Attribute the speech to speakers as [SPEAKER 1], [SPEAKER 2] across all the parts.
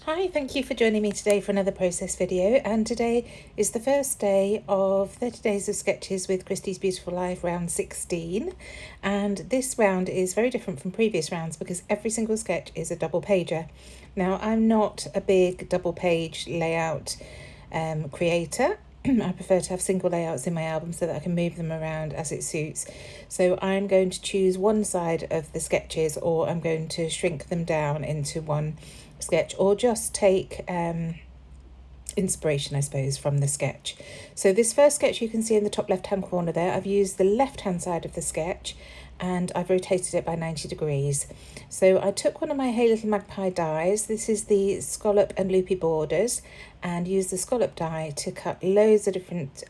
[SPEAKER 1] Hi, thank you for joining me today for another process video, and today is the first day of 30 Days of Sketches with Christie's Beautiful Life round 16, and this round is very different from previous rounds because every single sketch is a double pager. Now, I'm not a big double page layout creator. I prefer to have single layouts in my album so that I can move them around as it suits. So I'm going to choose one side of the sketches, or I'm going to shrink them down into one sketch, or just take inspiration, I suppose, from the sketch. So this first sketch you can see in the top left hand corner there, I've used the left hand side of the sketch and I've rotated it by 90 degrees. So I took one of my Hey Little Magpie dies, this is the scallop and loopy borders, and used the scallop die to cut loads of different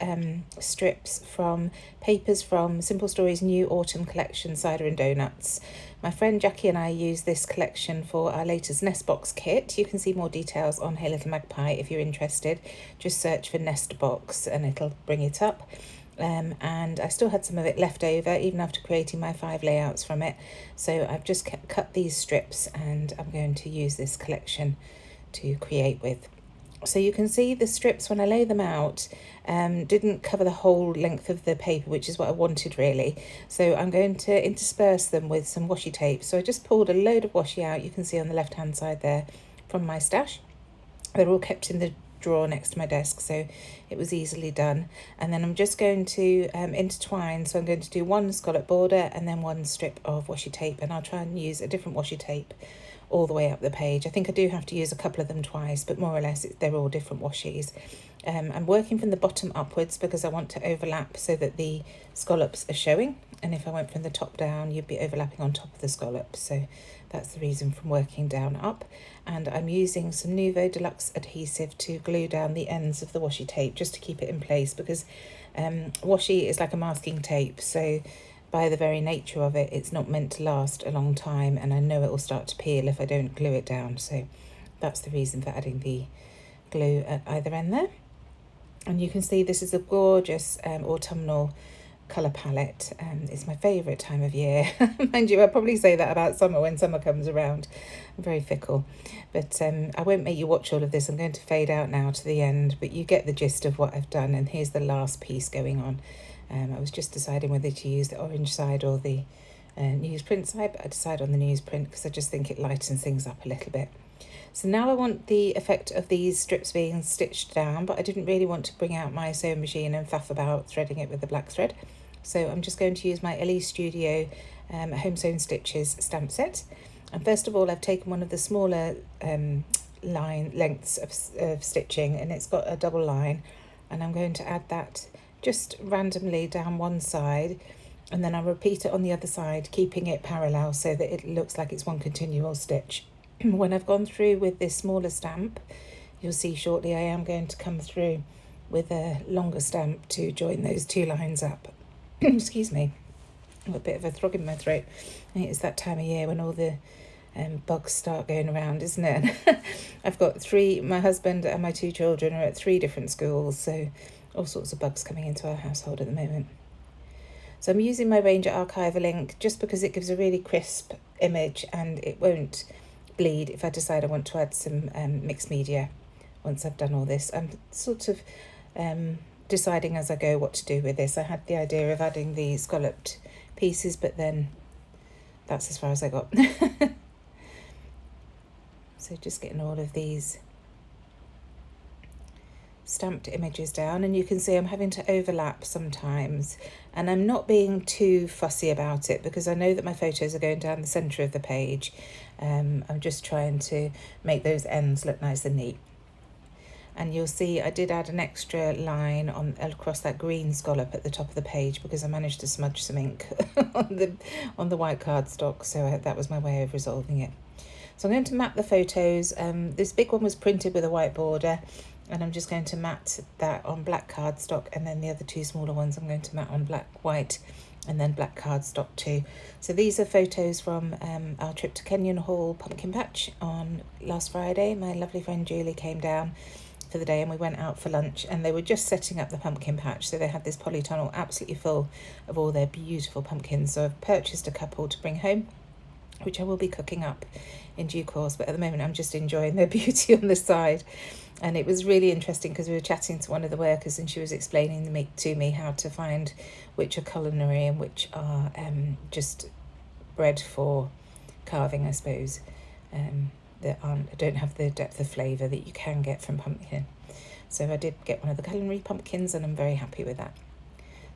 [SPEAKER 1] strips from papers from Simple Stories' new autumn collection, Cider and Donuts. My friend Jackie and I used this collection for our latest nest box kit. You can see more details on Hey Little Magpie if you're interested. Just search for nest box and it'll bring it up. And I still had some of it left over even after creating my 5 layouts from it. So I've just cut these strips and I'm going to use this collection to create with. So you can see the strips when I lay them out didn't cover the whole length of the paper, which is what I wanted really. So I'm going to intersperse them with some washi tape. So I just pulled a load of washi out, you can see on the left hand side there, from my stash. They're all kept in the drawer next to my desk, so it was easily done. And then I'm just going to intertwine, so I'm going to do one scallop border and then one strip of washi tape, and I'll try and use a different washi tape all the way up the page. I think I do have to use a couple of them twice, but more or less they're all different washies. I'm working from the bottom upwards because I want to overlap so that the scallops are showing, and if I went from the top down you'd be overlapping on top of the scallops, so that's the reason from working down up. And I'm using some Nuvo Deluxe adhesive to glue down the ends of the washi tape just to keep it in place, because washi is like a masking tape, so by the very nature of it, it's not meant to last a long time, and I know it will start to peel if I don't glue it down. So that's the reason for adding the glue at either end there. And you can see this is a gorgeous autumnal colour palette. It's my favourite time of year. Mind you, I'll probably say that about summer when summer comes around. I'm very fickle. But I won't make you watch all of this. I'm going to fade out now to the end, but you get the gist of what I've done. And here's the last piece going on. I was just deciding whether to use the orange side or the newsprint side, but I decided on the newsprint because I just think it lightens things up a little bit. So now I want the effect of these strips being stitched down, but I didn't really want to bring out my sewing machine and faff about threading it with the black thread. So I'm just going to use my Ellie Studio Home Sewn Stitches stamp set. And first of all, I've taken one of the smaller line lengths of stitching, and it's got a double line, and I'm going to add that just randomly down one side, and then I'll repeat it on the other side, keeping it parallel so that it looks like it's one continual stitch. When I've gone through with this smaller stamp, you'll see shortly I am going to come through with a longer stamp to join those two lines up. Excuse me, I've got a bit of a throb in my throat. I think it's that time of year when all the bugs start going around, isn't it? I've got my husband and my 2 children are at 3 different schools, so all sorts of bugs coming into our household at the moment. So I'm using my Ranger Archiver link just because it gives a really crisp image and it won't bleed if I decide I want to add some mixed media once I've done all this. I'm sort of deciding as I go what to do with this. I had the idea of adding the scalloped pieces, but then that's as far as I got. So just getting all of these stamped images down, and you can see I'm having to overlap sometimes, and I'm not being too fussy about it because I know that my photos are going down the centre of the page. I'm just trying to make those ends look nice and neat. And you'll see I did add an extra line across that green scallop at the top of the page because I managed to smudge some ink on the white cardstock, so that was my way of resolving it. So I'm going to map the photos. This big one was printed with a white border, and I'm just going to mat that on black cardstock, and then the other 2 smaller ones I'm going to mat on black, white, and then black cardstock too. So these are photos from our trip to Kenyon Hall Pumpkin Patch on last Friday. My lovely friend Julie came down for the day and we went out for lunch, and they were just setting up the pumpkin patch, so they had this polytunnel absolutely full of all their beautiful pumpkins. So I've purchased a couple to bring home, which I will be cooking up in due course, but at the moment I'm just enjoying their beauty on the side. And it was really interesting because we were chatting to one of the workers and she was explaining to me how to find which are culinary and which are just bred for carving, I suppose, that don't have the depth of flavour that you can get from pumpkin. So I did get one of the culinary pumpkins and I'm very happy with that.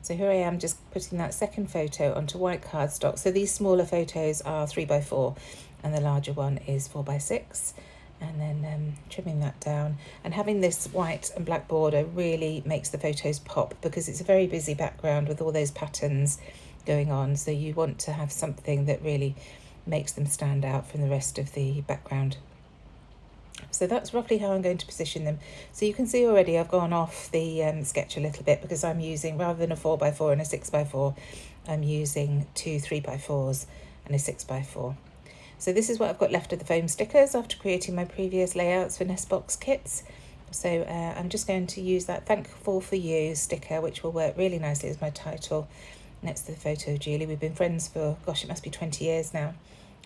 [SPEAKER 1] So here I am just putting that second photo onto white cardstock. So these smaller photos are 3x4 and the larger one is 4x6. And then trimming that down. And having this white and black border really makes the photos pop because it's a very busy background with all those patterns going on. So you want to have something that really makes them stand out from the rest of the background. So that's roughly how I'm going to position them. So you can see already I've gone off the sketch a little bit because I'm using, rather than a 4x4 and a 6x4, I'm using two 3x4s and a 6x4. So this is what I've got left of the foam stickers after creating my previous layouts for Nestbox kits. So I'm just going to use that Thankful for You sticker, which will work really nicely as my title next to the photo of Julie. We've been friends for, gosh, it must be 20 years now.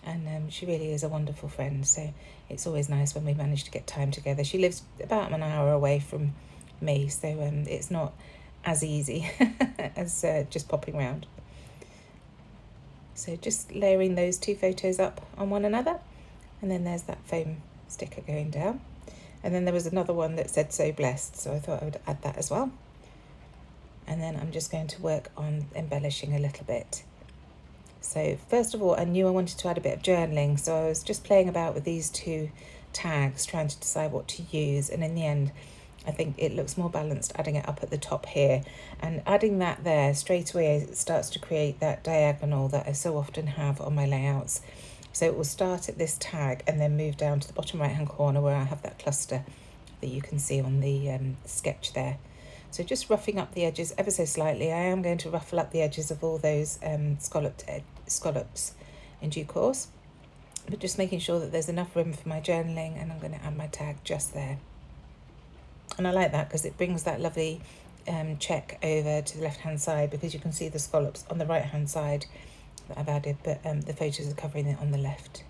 [SPEAKER 1] And she really is a wonderful friend. So it's always nice when we manage to get time together. She lives about an hour away from me, so it's not as easy as just popping round. So just layering those two photos up on one another. And then there's that foam sticker going down. And then there was another one that said So Blessed, so I thought I would add that as well. And then I'm just going to work on embellishing a little bit. So first of all, I knew I wanted to add a bit of journaling, so I was just playing about with these two tags, trying to decide what to use. And in the end, I think it looks more balanced adding it up at the top here. And adding that there straight away, it starts to create that diagonal that I so often have on my layouts. So it will start at this tag and then move down to the bottom right hand corner where I have that cluster that you can see on the sketch there. So just roughing up the edges ever so slightly. I am going to ruffle up the edges of all those scallops in due course, but just making sure that there's enough room for my journaling, and I'm going to add my tag just there. And I like that because it brings that lovely check over to the left hand side, because you can see the scallops on the right hand side that I've added, but the photos are covering it on the left.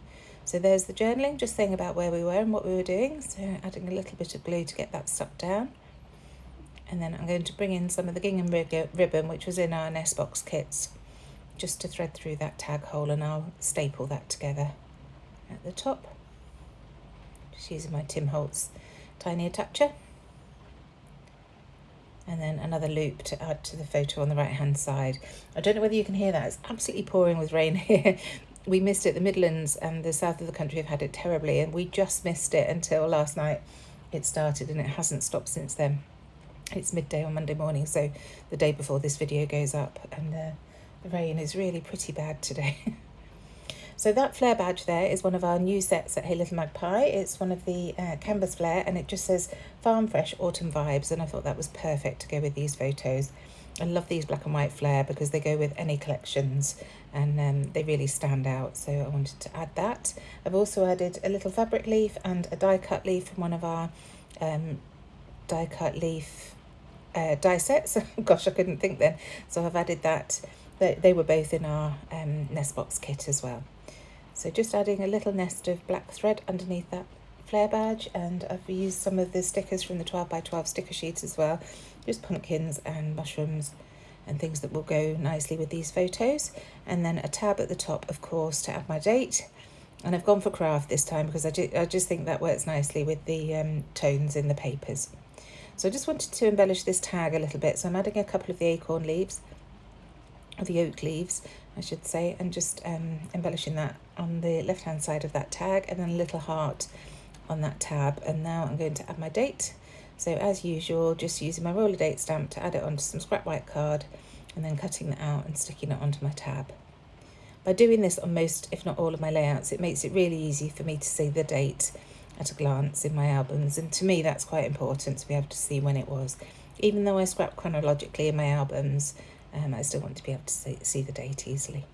[SPEAKER 1] So there's the journaling, just saying about where we were and what we were doing. So adding a little bit of glue to get that stuck down. And then I'm going to bring in some of the gingham ribbon, which was in our Nestbox kits, just to thread through that tag hole, and I'll staple that together at the top. Just using my Tim Holtz tiny attacher. And then another loop to add to the photo on the right hand side. I don't know whether you can hear that, it's absolutely pouring with rain here. We missed it, the Midlands and the south of the country have had it terribly, and we just missed it until last night it started, and it hasn't stopped since then. It's midday on Monday morning, so the day before this video goes up, and the rain is really pretty bad today. So that flare badge there is one of our new sets at Hey Little Magpie. It's one of the canvas flare, and it just says Farm Fresh Autumn Vibes, and I thought that was perfect to go with these photos. I love these black and white flare because they go with any collections, and they really stand out, so I wanted to add that. I've also added a little fabric leaf and a die cut leaf from one of our die cut leaf die sets. Gosh, I couldn't think then. So I've added that. They were both in our Nestbox kit as well. So just adding a little nest of black thread underneath that flare badge, and I've used some of the stickers from the 12x12 sticker sheets as well, just pumpkins and mushrooms and things that will go nicely with these photos. And then a tab at the top, of course, to add my date. And I've gone for craft this time because I just think that works nicely with the tones in the papers. So I just wanted to embellish this tag a little bit. So I'm adding a couple of the acorn leaves, or the oak leaves, I should say, and just embellishing that on the left-hand side of that tag, and then a little heart on that tab. And now I'm going to add my date. So as usual, just using my roller date stamp to add it onto some scrap white card, and then cutting that out and sticking it onto my tab. By doing this on most, if not all, of my layouts, it makes it really easy for me to see the date at a glance in my albums, and to me that's quite important, to be able to see when it was. Even though I scrap chronologically in my albums, I still want to be able to see the date easily.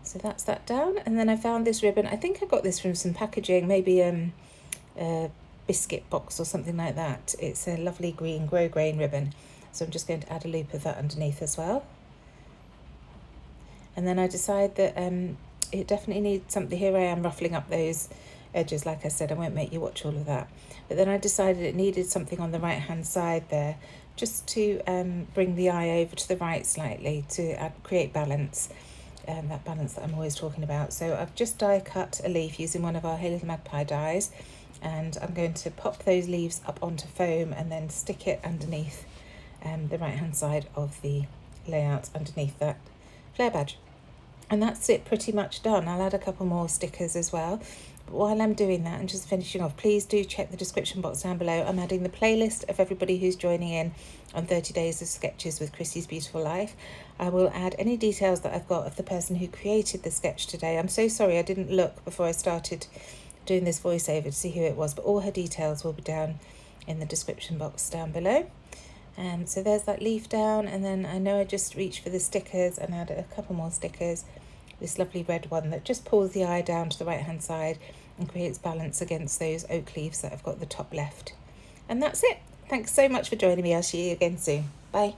[SPEAKER 1] So that's that down, and then I found this ribbon. I think I got this from some packaging, maybe a biscuit box or something like that. It's a lovely green grosgrain ribbon, so I'm just going to add a loop of that underneath as well. And then I decide that it definitely needs something. Here I am ruffling up those edges. Like I said, I won't make you watch all of that. But then I decided it needed something on the right hand side there, just to bring the eye over to the right slightly to create balance. That balance that I'm always talking about. So I've just die cut a leaf using one of our Hey Little Magpie dies, and I'm going to pop those leaves up onto foam and then stick it underneath the right hand side of the layout, underneath that flare badge. And that's it, pretty much done. I'll add a couple more stickers as well. But while I'm doing that and just finishing off, please do check the description box down below. I'm adding the playlist of everybody who's joining in on 30 Days of Sketches with Christie's Beautiful Life. I will add any details that I've got of the person who created the sketch today. I'm so sorry I didn't look before I started doing this voiceover to see who it was, but all her details will be down in the description box down below. So there's that leaf down, and then I know I just reached for the stickers and added a couple more stickers. This lovely red one that just pulls the eye down to the right hand side and creates balance against those oak leaves that I've got at the top left. And that's it. Thanks so much for joining me. I'll see you again soon. Bye.